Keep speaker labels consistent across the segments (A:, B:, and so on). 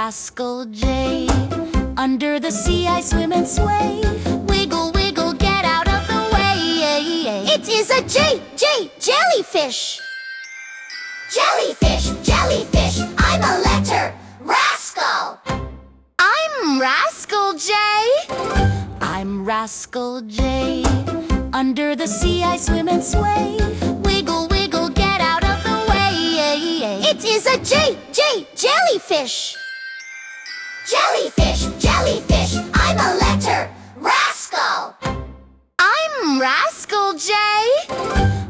A: Rascal J. Under the sea I swim and sway. Wiggle, wiggle, get out of the way. It is a J-J-Jellyfish. Jellyfish, jellyfish, I'm a letter rascal. I'm Rascal J. I'm Rascal J. Under the sea I swim and sway. Wiggle, wiggle, get out of the way. It is a J-J-Jellyfish. Jellyfish, jellyfish, I'm a letter rascal. I'm Rascal J.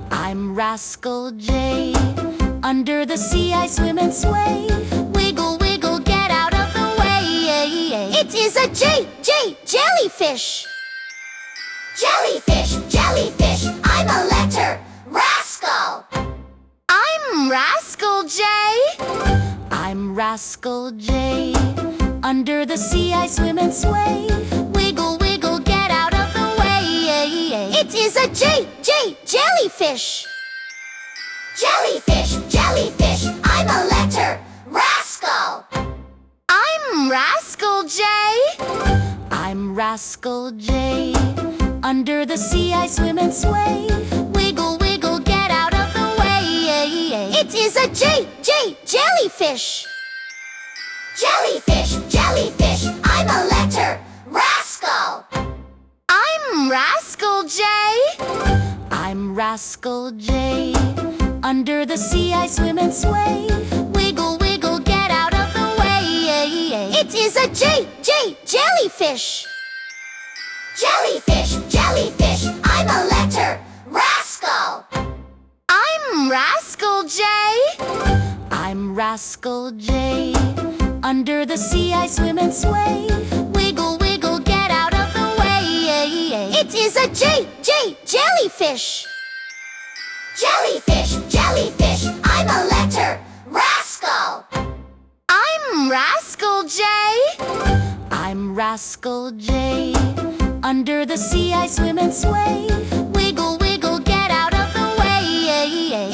A: I'm Rascal J. Under the sea I swim and sway. Wiggle, wiggle, get out of the way. It is a J-J-Jellyfish. Jellyfish, jellyfish, I'm a letter rascal. I'm Rascal J. I'm Rascal J. Under the sea I swim and sway. Wiggle, wiggle, get out of the way. It is a J-J-Jellyfish. Jellyfish, jellyfish, I'm a letter rascal. I'm Rascal J. I'm Rascal J. Under the sea I swim and sway. Wiggle, wiggle, get out of the way. It is a J-J-Jellyfish. Jellyfish, jellyfish, I'm a letter rascal. I'm Rascal J. I'm Rascal J. Under the sea I swim and sway. Wiggle, wiggle, get out of the way. It is a J-J-Jellyfish. Jellyfish, jellyfish, I'm a letter rascal. I'm Rascal J. I'm Rascal J. Under the sea I swim and sway. Wiggle, wiggle, get out of the way. It is a J-J-Jellyfish. Jellyfish, jellyfish, I'm a letter rascal. I'm Rascal J. I'm Rascal J. Under the sea I swim and sway. Wiggle, wiggle, get out of the way.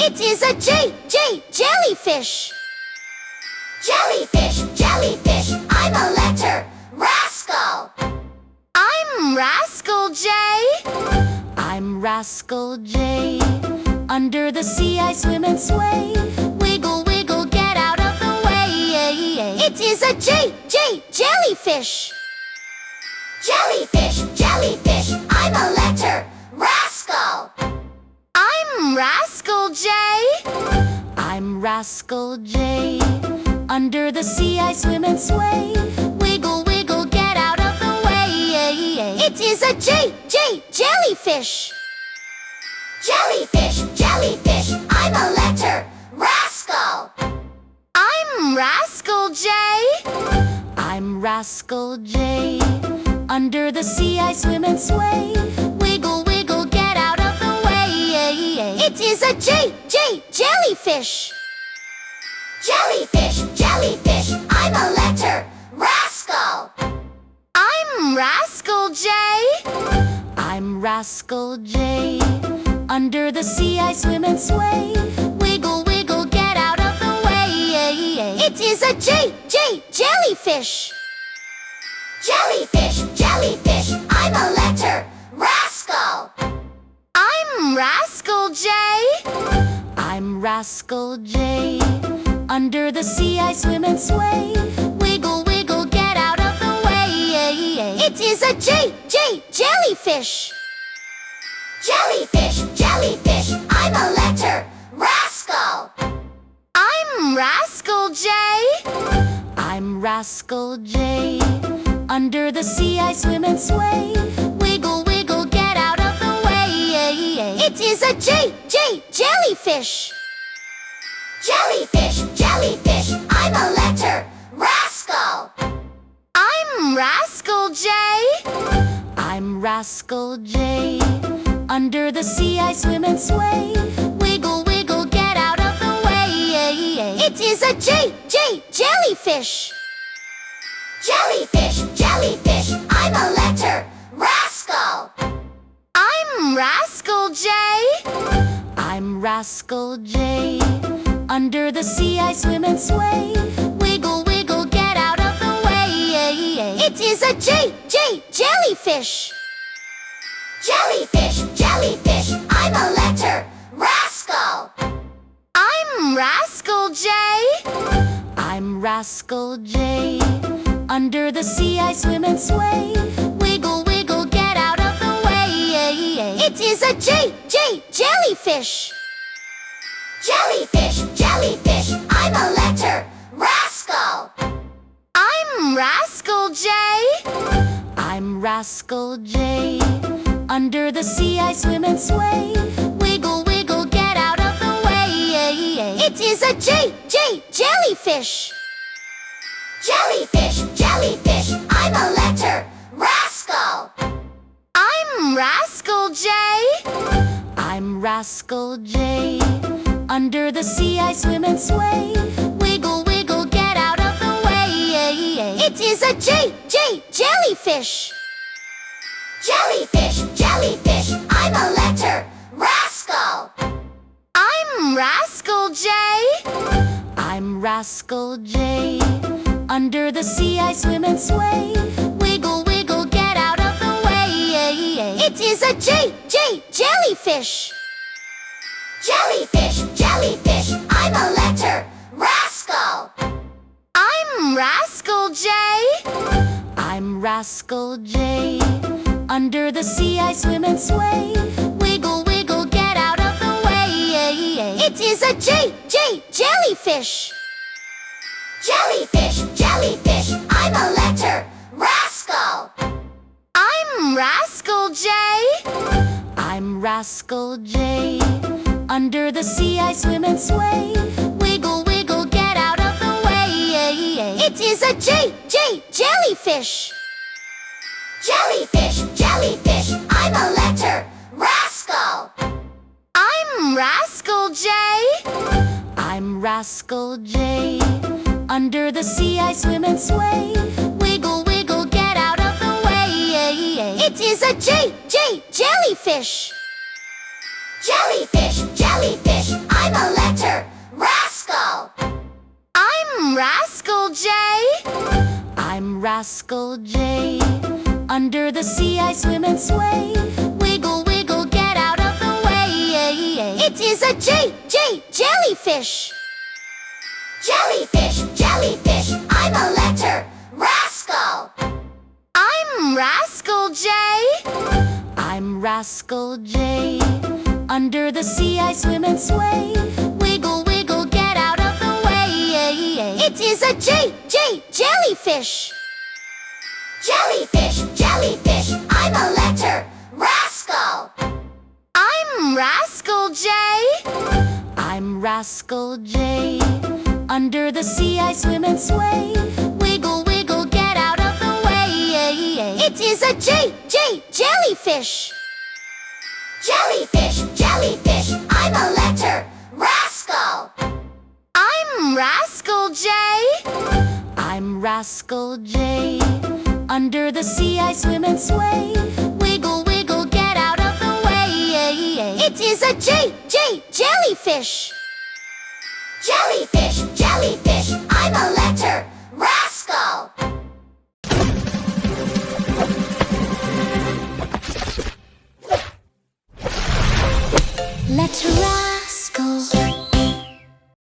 A: It is a J-J-Jellyfish. Jellyfish, jellyfish, I'm a letter rascal. I'm Rascal J. I'm Rascal J. Under the sea I swim and sway. Wiggle, wiggle, get out of the way. It is a J-J-Jellyfish. Jellyfish, jellyfish, I'm a letter rascal. I'm Rascal J. I'm Rascal J. Under the sea I swim and sway. Wiggle, wiggle, get out of the way. It is a J-J-Jellyfish. Jellyfish, jellyfish, I'm a letter rascal. I'm Rascal J. I'm Rascal J. Under the sea I swim and sway. Wiggle, wiggle, get out of the way. It is a J-J-Jellyfish. Jellyfish, jellyfish, I'm a letter rascal. I'm Rascal J. I'm Rascal J. Under the sea I swim and sway. Wiggle, wiggle, get out of the way. It is a J-J-Jellyfish. Jellyfish, jellyfish, I'm a letter rascal. I'm Rascal J. I'm Rascal J. Under the sea I swim and sway. Wiggle, wiggle, get out of the way. It is a J-J-Jellyfish. Jellyfish, jellyfish, I'm a letter rascal. I'm Rascal J. I'm Rascal J. Under the sea I swim and sway. Wiggle, wiggle, get out of the way. It is a J-J-Jellyfish. Jellyfish, jellyfish, I'm a letter rascal. I'm Rascal J. I'm Rascal J. Under the sea I swim and sway. Wiggle, wiggle, get out of the way. It is a J-J-Jellyfish. Jellyfish, jellyfish, I'm a letter rascal. I'm Rascal J. I'm Rascal J. Under the sea I swim and sway. Wiggle, wiggle, get out of the It is a J-J-Jellyfish. Jellyfish, jellyfish, I'm a letter rascal. I'm Rascal J. I'm Rascal J. Under the sea I swim and sway. Wiggle, wiggle, get out of the way. It is a J-J-Jellyfish. Jellyfish, jellyfish, I'm a letter rascal. I'm Rascal J. I'm Rascal J. Under the sea I swim and sway. Wiggle, wiggle, get out of the way. It is a J-J-Jellyfish. Jellyfish, jellyfish, I'm a letter rascal. I'm Rascal J. I'm Rascal J. Under the sea I swim and sway. Wiggle, wiggle, get out of the way. It is a J-J-Jellyfish. Jellyfish, jellyfish, I'm a letter rascal. I'm Rascal J. I'm Rascal J. Under the sea I swim and sway. Wiggle, wiggle, get out of the way. It is a J-J-Jellyfish. Jellyfish, jellyfish, I'm a letter rascal. I'm Rascal J. I'm Rascal J. Under the sea I swim and sway. Wiggle, wiggle, get out of the way. It is a J-J-Jellyfish. Jellyfish, jellyfish, I'm a letter rascal. I'm Rascal J. I'm Rascal J. Under the sea I swim and sway. Wiggle, wiggle, get out of the way. It is a J-J-Jellyfish. Jellyfish, jellyfish, I'm a letter rascal. I'm Rascal J. I'm Rascal J. Under the sea I swim and sway. Wiggle, wiggle, get out of the way. It is a J-J-Jellyfish. Jellyfish, jellyfish, I'm a letter rascal. I'm Rascal J. I'm Rascal J. Under the sea I swim and sway. Wiggle, wiggle, get out of the way. It is a J-J-Jellyfish. Jellyfish, jellyfish, I'm a letter rascal. I'm Rascal J. I'm Rascal J. Under the sea I swim and sway. Wiggle, wiggle, get out of the way. It is a J-J-Jellyfish. Jellyfish, jellyfish, I'm a letter rascal. I'm Rascal J. I'm Rascal J. Under the sea I swim and sway. Wiggle, wiggle, get out of the way. It is a J-J-Jellyfish. Jellyfish, jellyfish, I'm a letter rascal. I'm Rascal J. I'm Rascal J. Under the sea I swim and sway. Wiggle, wiggle, get out of the way. It is a J-J-Jellyfish. Jellyfish, jellyfish, I'm a letter rascal. Letter Rascal.